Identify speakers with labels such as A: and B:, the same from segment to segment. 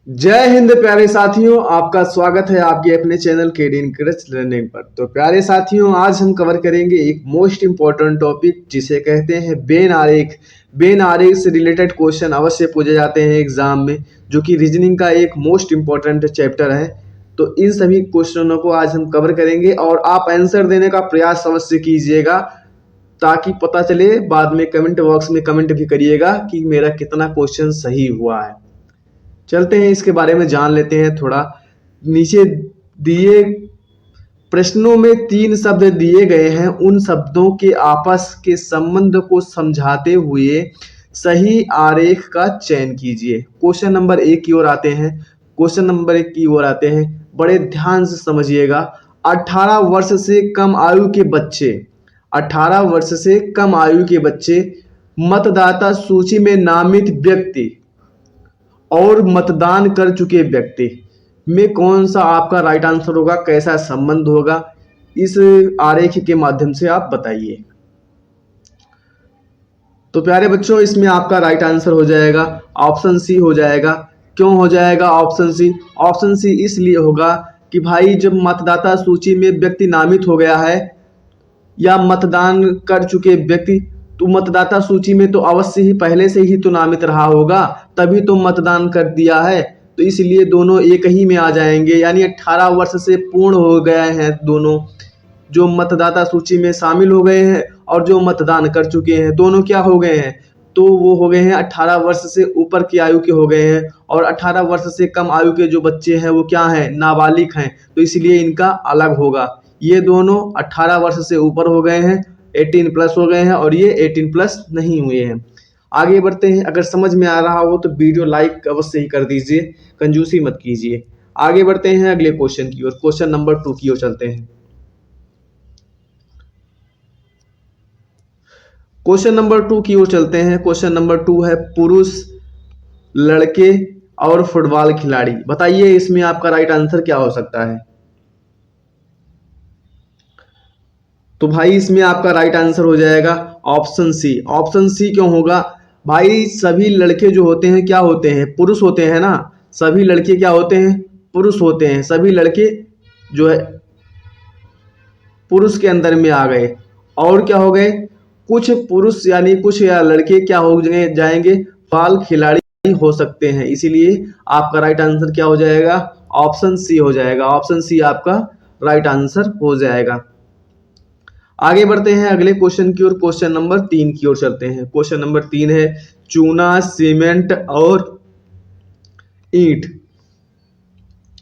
A: जय हिंद प्यारे साथियों, आपका स्वागत है आपके अपने चैनल केडी इंकरेज लर्निंग पर। तो प्यारे साथियों, आज हम कवर करेंगे एक मोस्ट इम्पोर्टेंट टॉपिक जिसे कहते हैं बेन आरेख। बेन आरेख से रिलेटेड क्वेश्चन अवश्य पूछे जाते हैं एग्जाम में, जो कि रीजनिंग का एक मोस्ट इम्पोर्टेंट चैप्टर है। तो इन सभी क्वेश्चनों को आज हम कवर करेंगे और आप आंसर देने का प्रयास अवश्य कीजिएगा, ताकि पता चले। बाद में कमेंट बॉक्स में कमेंट भी करिएगा कि मेरा कितना क्वेश्चन सही हुआ है। चलते हैं इसके बारे में जान लेते हैं थोड़ा। नीचे दिए प्रश्नों में 3 शब्द दिए गए हैं। उन शब्दों के आपस के संबंध को समझाते हुए सही आरेख का चयन कीजिए। क्वेश्चन नंबर 1 की ओर आते हैं। क्वेश्चन नंबर 1 की ओर आते हैं, बड़े ध्यान से समझिएगा। 18 वर्ष से कम आयु के बच्चे 18 वर्ष से कम आयु के बच्चे, मतदाता सूची में नामित व्यक्ति और मतदान कर चुके व्यक्ति में कौन सा आपका राइट आंसर होगा, कैसा संबंध होगा, इस आरेख के माध्यम से आप बताइए। तो प्यारे बच्चों, इसमें आपका राइट आंसर हो जाएगा ऑप्शन सी हो जाएगा। क्यों हो जाएगा ऑप्शन सी? ऑप्शन सी इसलिए होगा कि भाई जब मतदाता सूची में व्यक्ति नामित हो गया है या मतदान कर चुके व्यक्ति, तो मतदाता सूची में तो अवश्य ही पहले से ही तो नामित रहा होगा, तभी तो मतदान कर दिया है। तो इसलिए दोनों एक ही में आ जाएंगे, यानी 18 वर्ष से पूर्ण हो गए हैं दोनों। जो मतदाता सूची में शामिल हो गए हैं और जो मतदान कर चुके हैं, दोनों क्या हो गए हैं? तो वो हो गए हैं 18 वर्ष से ऊपर की आयु के हो गए हैं। और 18 वर्ष से कम आयु के जो बच्चे हैं वो क्या हैं? नाबालिग हैं। तो इसलिए इनका अलग होगा। ये दोनों 18 वर्ष से ऊपर हो गए हैं, 18 प्लस हो गए हैं, और ये 18 प्लस नहीं हुए हैं। आगे बढ़ते हैं। अगर समझ में आ रहा हो तो वीडियो लाइक अवश्य ही कर दीजिए, कंजूसी मत कीजिए। आगे बढ़ते हैं अगले क्वेश्चन की ओर। क्वेश्चन नंबर 2 की ओर चलते हैं। क्वेश्चन नंबर 2 की ओर चलते हैं। क्वेश्चन नंबर 2 है पुरुष, लड़के और फुटबॉल खिलाड़ी। बताइए इसमें आपका राइट आंसर क्या हो सकता है? तो भाई इसमें आपका राइट आंसर हो जाएगा ऑप्शन सी। ऑप्शन सी क्यों होगा? भाई सभी लड़के जो होते हैं क्या होते हैं? पुरुष होते हैं ना। सभी लड़के क्या होते हैं? पुरुष होते हैं। सभी लड़के जो है पुरुष के अंदर में आ गए। और क्या हो गए? कुछ पुरुष यानी कुछ या लड़के क्या हो जाएंगे? फुटबॉल खिलाड़ी हो सकते हैं। इसीलिए आपका राइट आंसर क्या हो जाएगा? ऑप्शन सी हो जाएगा। ऑप्शन सी आपका राइट आंसर हो जाएगा। आगे बढ़ते हैं अगले क्वेश्चन की ओर। क्वेश्चन नंबर 3 की ओर चलते हैं। क्वेश्चन नंबर 3 है चूना, सीमेंट और ईंट।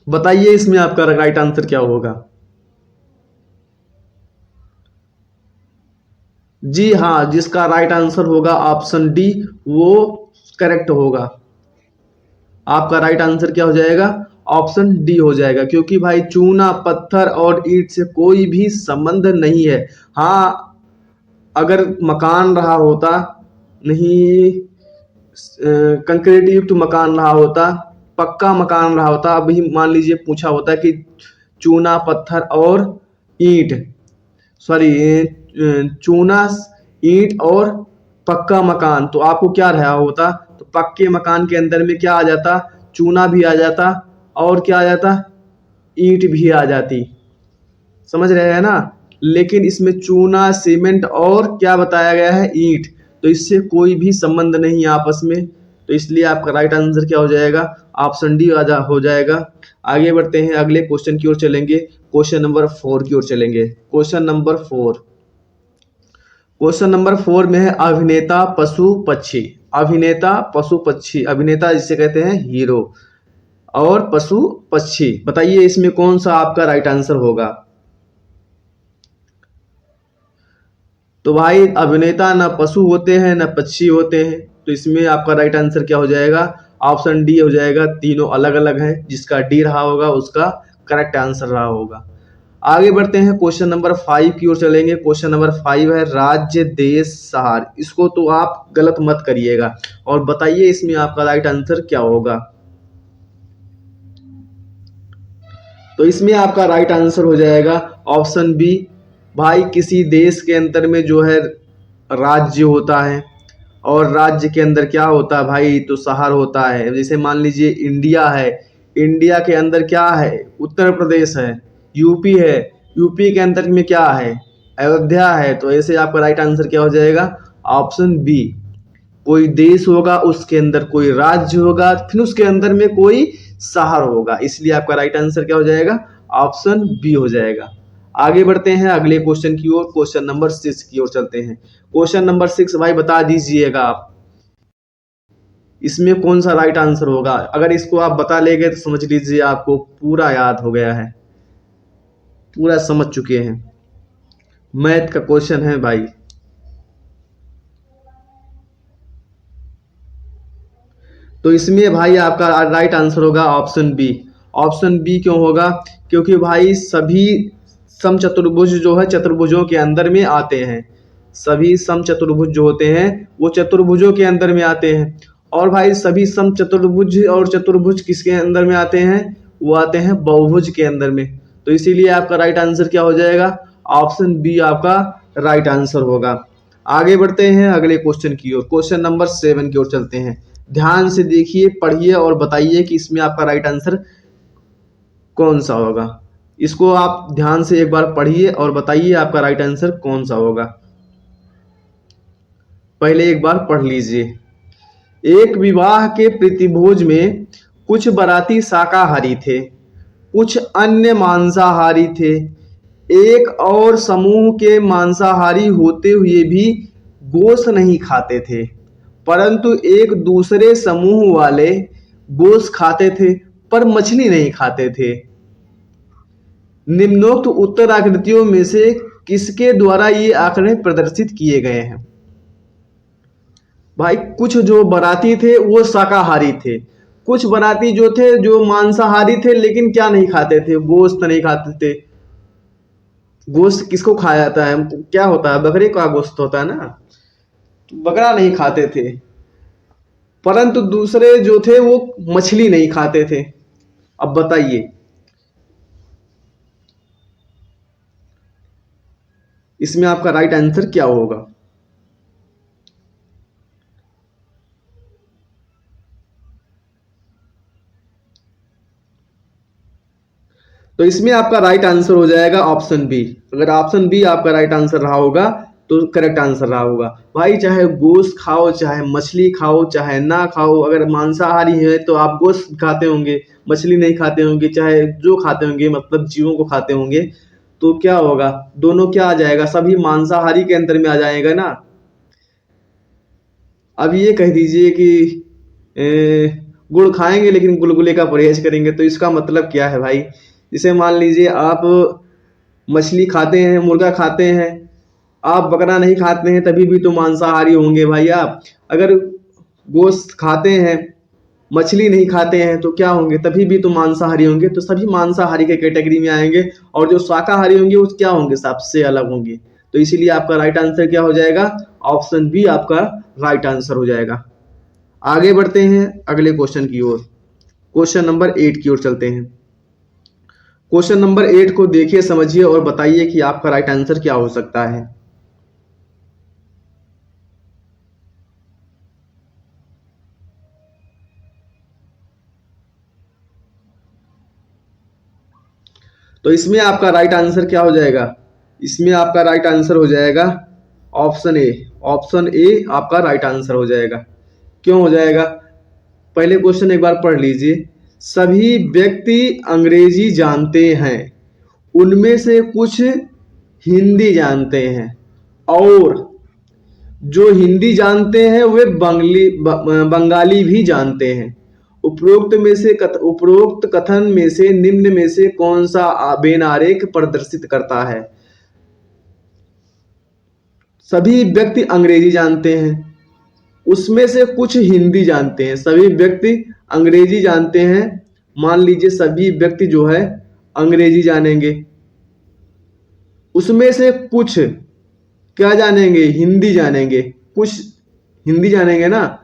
A: बताइए इसमें आपका राइट आंसर क्या होगा? जी हाँ, जिसका राइट आंसर होगा ऑप्शन डी, वो करेक्ट होगा। आपका राइट आंसर क्या हो जाएगा? ऑप्शन डी हो जाएगा, क्योंकि भाई चूना, पत्थर और ईंट से कोई भी संबंध नहीं है। हाँ, अगर मकान रहा होता, नहीं कंक्रीट युक्त मकान रहा होता, पक्का मकान रहा होता, अभी मान लीजिए पूछा होता कि चूना, पत्थर और ईंट, सॉरी चूना, ईंट और पक्का मकान, तो आपको क्या रहा होता? तो पक्के मकान के अंदर में क्या आ जाता? चूना भी आ जाता और क्या आ जाता? ईंट भी आ जाती। समझ रहे हैं ना? लेकिन इसमें चूना, सीमेंट और क्या बताया गया है? ईंट। तो इससे कोई भी संबंध नहीं है आपस में। तो इसलिए आपका राइट आंसर क्या हो जाएगा? ऑप्शन डी हो जाएगा। आगे बढ़ते हैं अगले क्वेश्चन की ओर चलेंगे। क्वेश्चन नंबर 4 की ओर चलेंगे। Question number 4। क्वेश्चन नंबर 4 में है अभिनेता, पशु, पक्षी। अभिनेता, पशु, पक्षी। अभिनेता जिसे कहते हैं हीरो, और पशु पक्षी। बताइए इसमें कौन सा आपका राइट आंसर होगा? तो भाई अभिनेता ना पशु होते हैं ना पक्षी होते हैं। तो इसमें आपका राइट आंसर क्या हो जाएगा? ऑप्शन डी हो जाएगा। तीनों अलग अलग हैं, जिसका डी रहा होगा उसका करेक्ट आंसर रहा होगा। आगे बढ़ते हैं क्वेश्चन नंबर 5 की ओर चलेंगे। क्वेश्चन नंबर 5 है राज्य, देश, शहर। इसको तो आप गलत मत करिएगा और बताइए इसमें आपका राइट आंसर क्या होगा? तो इसमें आपका राइट आंसर हो जाएगा ऑप्शन बी। भाई किसी देश के अंदर में जो है राज्य होता है, और राज्य के अंदर क्या होता है भाई, तो शहर होता है। जैसे मान लीजिए इंडिया है, इंडिया के अंदर क्या है, उत्तर प्रदेश है, यूपी है, यूपी के अंदर में क्या है, अयोध्या है। तो ऐसे आपका राइट आंसर क्या हो जाएगा, ऑप्शन बी। कोई देश होगा, उसके अंदर कोई राज्य होगा, फिर उसके अंदर में कोई शहर होगा, इसलिए आपका राइट आंसर क्या हो जाएगा, ऑप्शन बी हो जाएगा। आगे बढ़ते हैं अगले क्वेश्चन की ओर, क्वेश्चन नंबर 6 की ओर चलते हैं। क्वेश्चन नंबर 6 भाई बता दीजिएगा आप, इसमें कौन सा राइट आंसर होगा। अगर इसको आप बता ले गए तो समझ लीजिए आपको पूरा याद हो गया है, पूरा समझ चुके हैं। मैथ का क्वेश्चन है भाई। तो इसमें भाई आपका राइट आंसर होगा ऑप्शन बी। ऑप्शन बी क्यों होगा, क्योंकि भाई सभी समचतुर्भुज जो है चतुर्भुजों के अंदर में आते हैं। सभी समचतुर्भुज जो होते हैं वो चतुर्भुजों के अंदर में आते हैं। और भाई सभी समचतुर्भुज और चतुर्भुज किसके अंदर में आते हैं, वो आते हैं बहुभुज के अंदर में। तो इसीलिए आपका राइट आंसर क्या हो जाएगा, ऑप्शन बी आपका राइट आंसर होगा। आगे बढ़ते हैं अगले क्वेश्चन की ओर, क्वेश्चन नंबर 7 की ओर चलते हैं। ध्यान से देखिए, पढ़िए और बताइए कि इसमें आपका राइट आंसर कौन सा होगा। इसको आप ध्यान से एक बार पढ़िए और बताइए आपका राइट आंसर कौन सा होगा। पहले एक बार पढ़ लीजिए। एक विवाह के प्रीतिभोज में कुछ बाराती शाकाहारी थे, कुछ अन्य मांसाहारी थे। एक और समूह के मांसाहारी होते हुए भी गोश्त नहीं खाते थे, परंतु एक दूसरे समूह वाले गोश्त खाते थे पर मछली नहीं खाते थे। निम्नोक्त उत्तर आकृतियों में से किसके द्वारा ये आंकड़े प्रदर्शित किए गए हैं। भाई कुछ जो बाराती थे वो शाकाहारी थे, कुछ बाराती जो थे जो मांसाहारी थे, लेकिन क्या नहीं खाते थे, गोश्त नहीं खाते थे। गोश्त किसको खाया जाता है, क्या होता है, बकरे का गोश्त होता है ना, बकरा नहीं खाते थे। परंतु दूसरे जो थे वो मछली नहीं खाते थे। अब बताइए इसमें आपका राइट आंसर क्या होगा। तो इसमें आपका राइट आंसर हो जाएगा ऑप्शन बी। अगर ऑप्शन बी आपका राइट आंसर रहा होगा तो करेक्ट आंसर रहा होगा। भाई चाहे गोश्त खाओ, चाहे मछली खाओ, चाहे ना खाओ, अगर मांसाहारी है तो आप गोश्त खाते होंगे, मछली नहीं खाते होंगे, चाहे जो खाते होंगे मतलब जीवों को खाते होंगे, तो क्या होगा, दोनों क्या आ जाएगा, सभी मांसाहारी के अंदर में आ जाएगा ना। अब ये कह दीजिए कि गुड़ खाएंगे लेकिन गुलगुले का परहेज करेंगे, तो इसका मतलब क्या है भाई। जैसे मान लीजिए आप मछली खाते हैं, मुर्गा खाते हैं, आप बकरा नहीं खाते हैं, तभी भी तो मांसाहारी होंगे भाई आप। अगर गोश्त खाते हैं, मछली नहीं खाते हैं, तो क्या होंगे, तभी भी तो मांसाहारी होंगे। तो सभी मांसाहारी के कैटेगरी में आएंगे, और जो शाकाहारी होंगे वो क्या होंगे, सबसे अलग होंगे। तो इसीलिए आपका राइट आंसर क्या हो जाएगा, ऑप्शन बी आपका राइट आंसर हो जाएगा। आगे बढ़ते हैं अगले क्वेश्चन की ओर, क्वेश्चन नंबर 8 की ओर चलते हैं। क्वेश्चन नंबर 8 को देखिए, समझिए और बताइए कि आपका राइट आंसर क्या हो सकता है। तो इसमें आपका राइट आंसर क्या हो जाएगा, इसमें आपका राइट आंसर हो जाएगा ऑप्शन ए। ऑप्शन ए आपका राइट आंसर हो जाएगा। क्यों हो जाएगा, पहले क्वेश्चन एक बार पढ़ लीजिए। सभी व्यक्ति अंग्रेजी जानते हैं, उनमें से कुछ हिंदी जानते हैं, और जो हिंदी जानते हैं वे बंगाली भी जानते हैं। उपरोक्त कथन में से निम्न में से कौन सा वेन आरेख प्रदर्शित करता है। सभी व्यक्ति अंग्रेजी जानते हैं, उसमें से कुछ हिंदी जानते हैं। सभी व्यक्ति अंग्रेजी जानते हैं, मान लीजिए सभी व्यक्ति जो है अंग्रेजी जानेंगे, उसमें से कुछ क्या जानेंगे, हिंदी जानेंगे। कुछ हिंदी जानेंगे ना,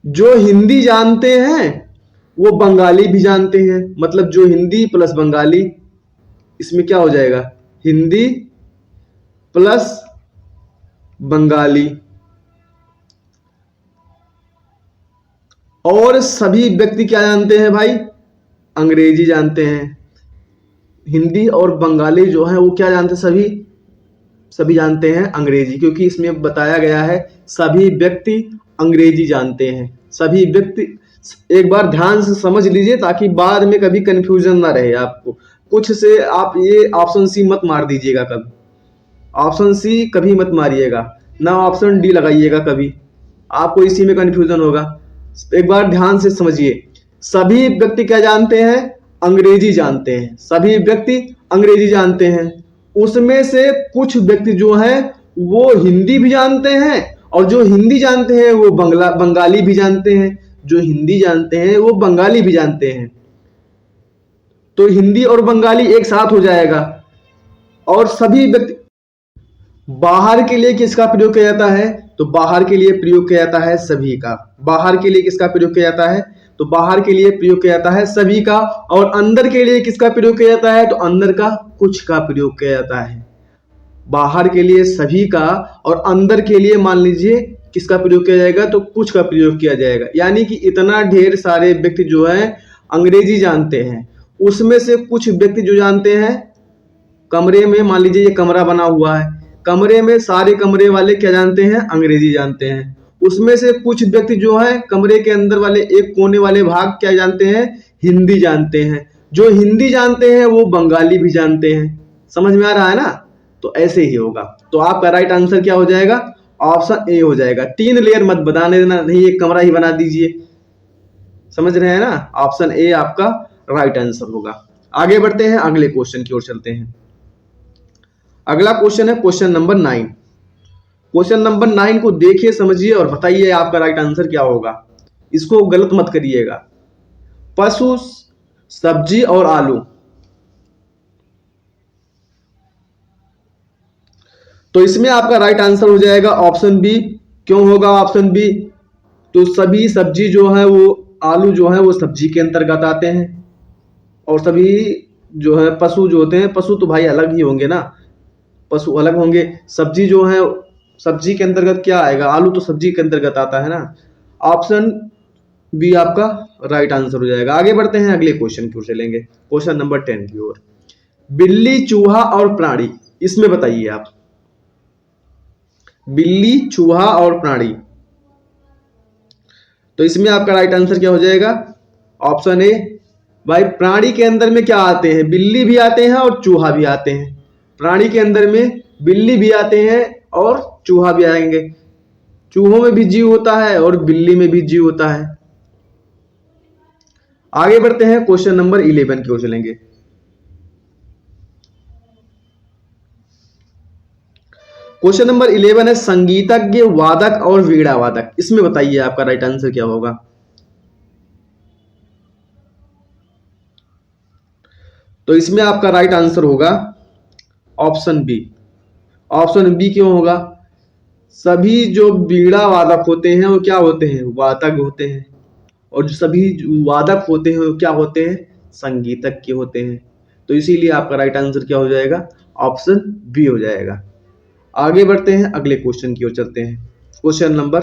A: जो हिंदी जानते हैं वो बंगाली भी जानते हैं, मतलब जो हिंदी प्लस बंगाली, इसमें क्या हो जाएगा, हिंदी प्लस बंगाली। और सभी व्यक्ति क्या जानते हैं भाई? अंग्रेजी जानते हैं। हिंदी और बंगाली जो है वो क्या जानते हैं? सभी सभी जानते हैं अंग्रेजी, क्योंकि इसमें बताया गया है सभी व्यक्ति अंग्रेजी जानते हैं। सभी व्यक्ति, एक बार ध्यान से समझ लीजिए ताकि बाद में कभी कंफ्यूजन ना रहे आपको। कुछ से आप ये ऑप्शन सी मत मार दीजिएगा कभी, ऑप्शन सी कभी मत मारिएगा, ना ऑप्शन डी लगाइएगा कभी, आपको इसी में कंफ्यूजन होगा। एक बार ध्यान से समझिए, सभी व्यक्ति क्या जानते हैं? अंग्रेजी जानते हैं। सभी व्यक्ति अंग्रेजी जानते हैं। उसमें से कुछ व्यक्ति जो हैं वो हिंदी भी जानते हैं, और जो हिंदी जानते हैं वो बंगाली भी जानते हैं। जो हिंदी जानते हैं वो बंगाली भी जानते हैं। तो हिंदी और बंगाली एक साथ हो जाएगा। और सभी व्यक्ति, बाहर के लिए किसका प्रयोग किया जाता है? तो बाहर के लिए प्रयोग किया जाता है सभी का। बाहर के लिए किसका प्रयोग किया जाता है? तो बाहर के लिए प्रयोग किया जाता है सभी का। और अंदर के लिए किसका प्रयोग किया जाता है? तो अंदर का कुछ का प्रयोग किया जाता है। बाहर के लिए सभी का, और अंदर के लिए मान लीजिए किसका प्रयोग किया जाएगा? तो कुछ का प्रयोग किया जाएगा। यानी कि इतना ढेर सारे व्यक्ति जो है अंग्रेजी जानते हैं। उसमें से कुछ व्यक्ति जो जानते हैं, कमरे में मान लीजिए ये कमरा बना हुआ है, कमरे में सारे कमरे वाले क्या जानते हैं? अंग्रेजी जानते हैं। उसमें से कुछ व्यक्ति जो है कमरे के अंदर वाले एक कोने वाले भाग क्या जानते हैं? हिंदी जानते हैं। जो हिंदी जानते हैं वो बंगाली भी जानते हैं। समझ में आ रहा है ना? तो ऐसे ही होगा। तो आपका राइट आंसर क्या हो जाएगा? ऑप्शन ए हो जाएगा। 3 लेयर मत बनाने देना, नहीं एक कमरा ही बना दीजिए। समझ रहे हैं ना? ऑप्शन ए आपका राइट आंसर होगा। आगे बढ़ते हैं, अगले क्वेश्चन की ओर चलते हैं। अगला क्वेश्चन है क्वेश्चन नंबर 9। क्वेश्चन नंबर 9 को देखिए, समझिए और बताइए आपका राइट आंसर क्या होगा। इसको गलत मत करिएगा। पशु, सब्जी और आलू। तो इसमें आपका राइट आंसर हो जाएगा ऑप्शन बी। क्यों होगा ऑप्शन बी? तो सभी सब्जी जो है वो, आलू जो है वो सब्जी के अंतर्गत आते हैं। और सभी जो है पशु जो होते हैं, पशु तो भाई अलग ही होंगे ना, पशु अलग होंगे। सब्जी जो है, सब्जी के अंतर्गत क्या आएगा? आलू तो सब्जी के अंतर्गत आता है ना। ऑप्शन बी आपका राइट आंसर हो जाएगा। आगे बढ़ते हैं, अगले क्वेश्चन की ओर चलेंगे, क्वेश्चन नंबर 10 की ओर। बिल्ली, चूहा और प्राणी, इसमें बताइए आप। बिल्ली, चूहा और प्राणी, तो इसमें आपका राइट आंसर क्या हो जाएगा? Option A. भाई प्राणी के अंदर में क्या आते हैं? बिल्ली भी आते हैं और चूहा भी आते हैं। प्राणी के अंदर में बिल्ली भी आते हैं और चूहा भी आएंगे। चूहों में भी जीव होता है और बिल्ली में भी जीव होता है। आगे बढ़ते हैं, क्वेश्चन नंबर 11 की ओर चलेंगे। क्वेश्चन नंबर 11 है संगीतज्ञ, वादक और वीणा वादक। इसमें बताइए आपका राइट आंसर क्या होगा। तो इसमें आपका राइट आंसर होगा ऑप्शन बी। ऑप्शन बी क्यों होगा? सभी जो वीणा वादक होते हैं वो क्या होते हैं? वादक होते हैं। और जो सभी वादक होते हैं वो क्या होते हैं? संगीतज्ञ होते हैं। तो इसीलिए आपका राइट आंसर क्या हो जाएगा? ऑप्शन बी हो जाएगा। आगे बढ़ते हैं, अगले क्वेश्चन की ओर चलते हैं, क्वेश्चन नंबर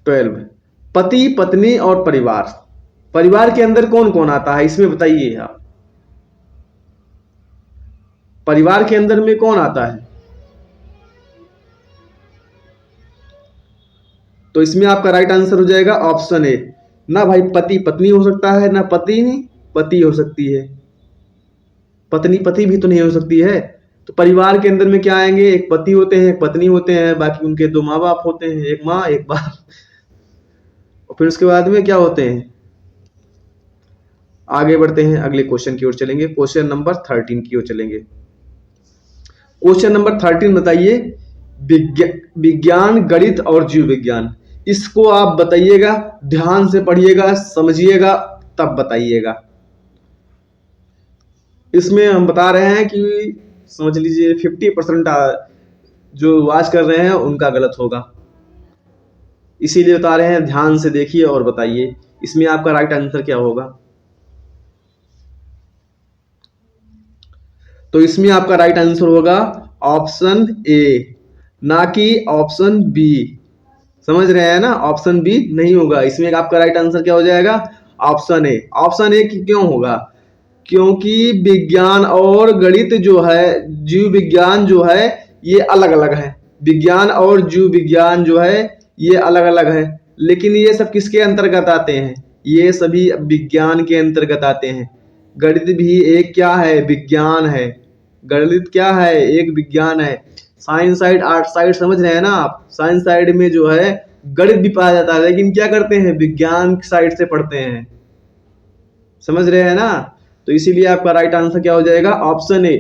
A: 12। पति, पत्नी और परिवार, परिवार के अंदर कौन कौन आता है? इसमें बताइए आप। परिवार के अंदर में कौन आता है? तो इसमें आपका राइट आंसर हो जाएगा ऑप्शन ए। ना भाई पति पत्नी हो सकता है, ना पति नहीं पति हो सकती है, पत्नी पति भी तो नहीं हो सकती है। तो परिवार के अंदर में क्या आएंगे? एक पति होते हैं, एक पत्नी होते हैं, बाकी उनके 2 माँ बाप होते हैं, एक माँ एक बाप। और फिर उसके बाद में क्या होते हैं? आगे बढ़ते हैं, अगले क्वेश्चन की ओर चलेंगे, क्वेश्चन नंबर 13 की ओर चलेंगे। क्वेश्चन नंबर 13 बताइए, विज्ञान, गणित और जीव विज्ञान। इसको आप बताइएगा, ध्यान से पढ़िएगा, समझिएगा, तब बताइएगा। इसमें हम बता रहे हैं कि समझ लीजिए 50% जो वाच कर रहे हैं उनका गलत होगा, इसीलिए बता रहे हैं। ध्यान से देखिए और बताइए इसमें आपका राइट आंसर क्या होगा। तो इसमें आपका राइट आंसर होगा ऑप्शन ए, ना कि ऑप्शन बी। समझ रहे हैं ना, ऑप्शन बी नहीं होगा इसमें। आपका राइट आंसर क्या हो जाएगा? Option A. ऑप्शन ए क्यों होगा? क्योंकि विज्ञान और गणित जो है, जीव विज्ञान जो है, ये अलग अलग है। विज्ञान और जीव विज्ञान जो है ये अलग अलग है, लेकिन ये सब किसके अंतर्गत आते हैं? ये सभी विज्ञान के अंतर्गत आते हैं। गणित भी एक क्या है? विज्ञान है। गणित क्या है? एक विज्ञान है। साइंस साइड, आर्ट साइड समझ रहे हैं ना आप? साइंस साइड में जो है गणित भी पाया जाता है, लेकिन क्या करते हैं? विज्ञान साइड से पढ़ते हैं। समझ रहे हैं ना? तो इसीलिए आपका राइट आंसर क्या हो जाएगा? Option A.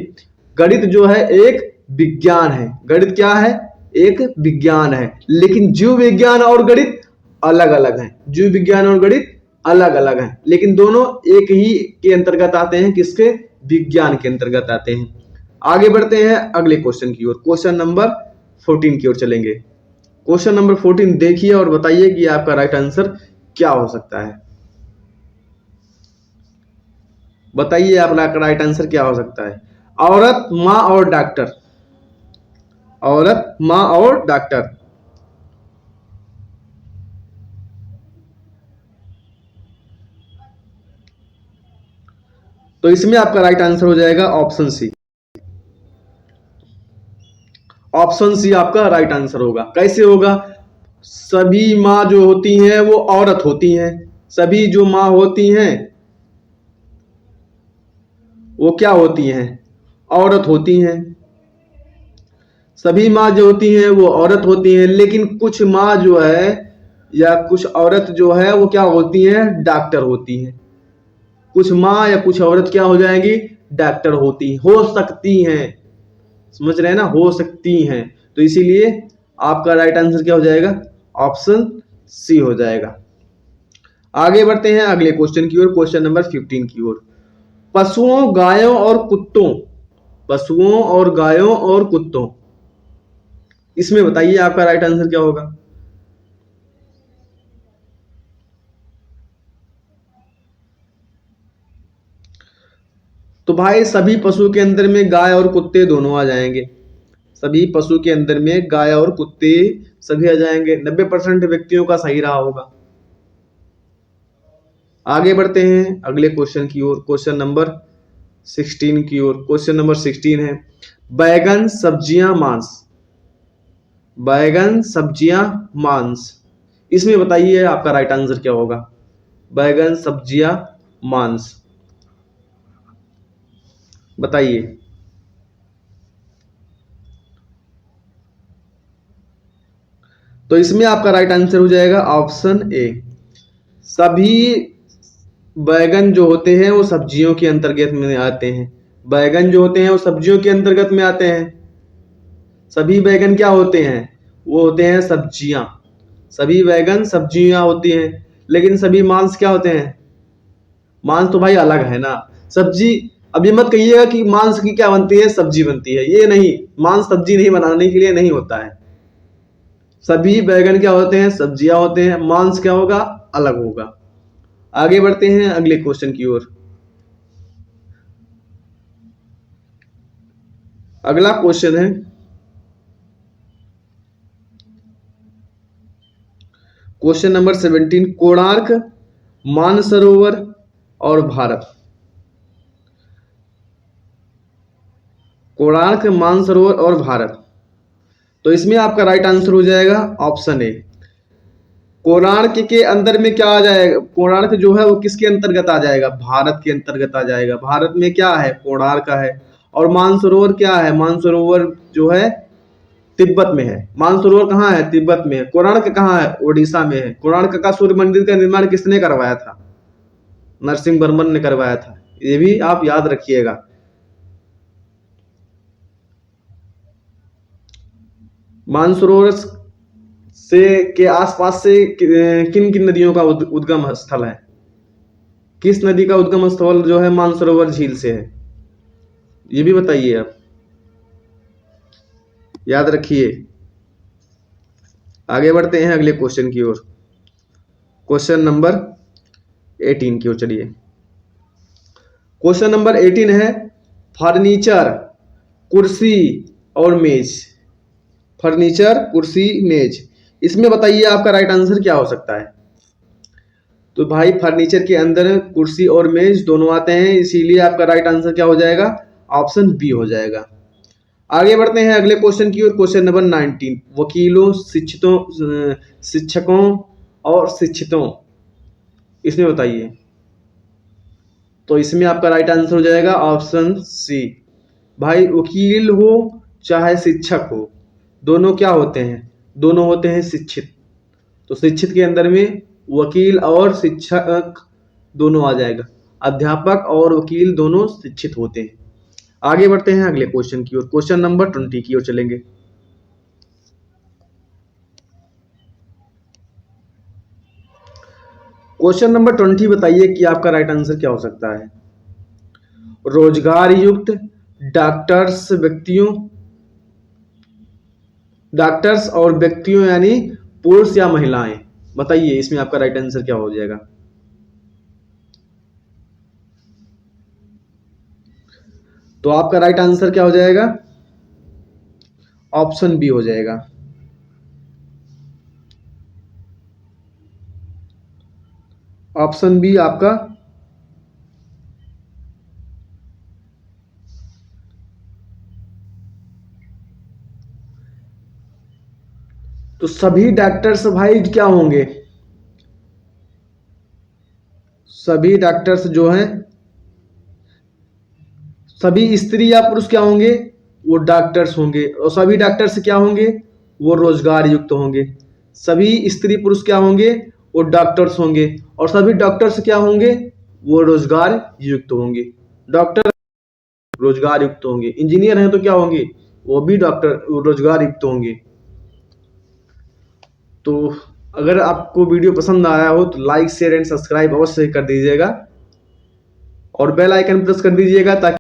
A: गणित जो है एक विज्ञान है। गणित क्या है? एक विज्ञान है, लेकिन जीव विज्ञान और गणित अलग अलग हैं। जीव विज्ञान और गणित अलग अलग हैं, लेकिन दोनों एक ही के अंतर्गत आते हैं। किसके? विज्ञान के अंतर्गत आते हैं। आगे बढ़ते हैं अगले क्वेश्चन की ओर। क्वेश्चन नंबर 14 की ओर चलेंगे। क्वेश्चन नंबर 14 देखिए और बताइए कि आपका राइट आंसर क्या हो सकता है। बताइए आपका राइट आंसर क्या हो सकता है। औरत, माँ और डॉक्टर। औरत, माँ और डॉक्टर। तो इसमें आपका राइट आंसर हो जाएगा ऑप्शन सी। ऑप्शन सी आपका राइट आंसर होगा। कैसे होगा? सभी माँ जो होती हैं वो औरत होती हैं। सभी जो माँ होती हैं वो क्या होती हैं? औरत होती हैं। सभी माँ जो होती हैं वो औरत होती हैं, लेकिन कुछ माँ जो है या कुछ औरत जो है वो क्या होती हैं? डॉक्टर होती हैं। कुछ माँ या कुछ औरत क्या हो जाएंगी? डॉक्टर होती हो सकती हैं। समझ रहे हैं ना? हो सकती हैं। तो इसीलिए आपका राइट आंसर क्या हो जाएगा? ऑप्शन सी हो जाएगा। आगे बढ़ते हैं अगले क्वेश्चन की ओर। क्वेश्चन नंबर 15 की ओर। पशुओं, गायों और कुत्तों। पशुओं और गायों और कुत्तों, इसमें बताइए आपका राइट आंसर क्या होगा। तो भाई सभी पशु के अंदर में गाय और कुत्ते दोनों आ जाएंगे। सभी पशु के अंदर में गाय और कुत्ते सभी आ जाएंगे। 90% व्यक्तियों का सही रहा होगा। आगे बढ़ते हैं अगले क्वेश्चन की ओर। क्वेश्चन नंबर 16 की ओर। क्वेश्चन नंबर 16 है बैगन, सब्जियां, मांस। बैगन, सब्जियां, मांस, इसमें बताइए आपका राइट आंसर क्या होगा। बैगन, सब्जियां, मांस, बताइए। तो इसमें आपका राइट आंसर हो जाएगा ऑप्शन ए। सभी बैगन जो होते हैं वो सब्जियों के अंतर्गत में आते हैं। बैगन जो होते हैं वो सब्जियों के अंतर्गत में आते हैं। सभी बैगन क्या होते हैं? वो होते हैं सब्जियां। सभी बैगन सब्जियां होती हैं, लेकिन सभी मांस क्या होते हैं? मांस तो भाई अलग है ना। सब्जी, अब ये मत कहिएगा कि मांस की क्या बनती है? सब्जी बनती है। ये नहीं, मांस सब्जी नहीं बनाने के लिए नहीं होता है। सभी बैगन क्या होते हैं? सब्जियां होते हैं। मांस क्या होगा? अलग होगा। आगे बढ़ते हैं अगले क्वेश्चन की ओर। अगला क्वेश्चन है क्वेश्चन नंबर 17। कोणार्क, मानसरोवर और भारत। कोणार्क, मानसरोवर और भारत, तो इसमें आपका राइट आंसर हो जाएगा ऑप्शन ए। कोणार्क के अंदर में क्या आ जाएगा? कोणार्क जो है वो किसके अंतर्गत आ जाएगा? भारत के अंतर्गत आ जाएगा। भारत में क्या है? कोणार्क है। और मानसरोवर क्या है? मानसरोवर जो है तिब्बत में है। मानसरोवर कहाँ है? तिब्बत में है। कोणार्क कहाँ है? उड़ीसा में है। कोणार्क का सूर्य मंदिर का निर्माण किसने करवाया था? नरसिंह वर्मन ने करवाया था। ये भी आप याद रखिएगा। मानसरोवर से के आसपास से किन किन नदियों का उद्गम स्थल है? किस नदी का उद्गम स्थल जो है मानसरोवर झील से है? ये भी बताइए आप, याद रखिए। आगे बढ़ते हैं अगले क्वेश्चन की ओर। क्वेश्चन नंबर 18 की ओर चलिए। क्वेश्चन नंबर 18 है फर्नीचर, कुर्सी और मेज फर्नीचर, कुर्सी, मेज। इसमें बताइए आपका राइट आंसर क्या हो सकता है। तो भाई फर्नीचर के अंदर कुर्सी और मेज दोनों आते हैं, इसीलिए आपका राइट आंसर क्या हो जाएगा, ऑप्शन बी हो जाएगा। आगे बढ़ते हैं अगले क्वेश्चन की ओर। क्वेश्चन नंबर 19, वकीलों, शिक्षकों और शिक्षितों, इसमें बताइए। तो इसमें आपका राइट आंसर हो जाएगा ऑप्शन सी। भाई वकील हो चाहे शिक्षक हो, दोनों क्या होते हैं, दोनों होते हैं शिक्षित। तो शिक्षित के अंदर में वकील और शिक्षक दोनों आ जाएगा। अध्यापक और वकील दोनों शिक्षित होते हैं। आगे बढ़ते हैं अगले क्वेश्चन की ओर। क्वेश्चन नंबर 20 की ओर चलेंगे। क्वेश्चन नंबर 20 बताइए कि आपका राइट आंसर क्या हो सकता है। रोजगार युक्त डॉक्टर्स और व्यक्तियों यानी पुरुष या महिलाएं, बताइए इसमें आपका राइट आंसर क्या हो जाएगा। तो आपका राइट आंसर क्या हो जाएगा, ऑप्शन बी हो जाएगा। ऑप्शन बी आपका तो सभी डॉक्टर्स भाई क्या होंगे, सभी डॉक्टर्स जो हैं, सभी स्त्री या पुरुष क्या होंगे, वो डॉक्टर्स होंगे। और सभी डॉक्टर्स क्या होंगे, वो रोजगार युक्त होंगे। सभी स्त्री पुरुष क्या होंगे, वो डॉक्टर्स होंगे। और सभी डॉक्टर्स क्या होंगे, वो रोजगार युक्त होंगे। डॉक्टर रोजगार युक्त होंगे। इंजीनियर हैं तो क्या होंगे, वो भी डॉक्टर रोजगार युक्त होंगे। तो अगर आपको वीडियो पसंद आया हो तो लाइक शेयर एंड सब्सक्राइब अवश्य कर दीजिएगा और बेल आइकन प्रेस कर दीजिएगा ताकि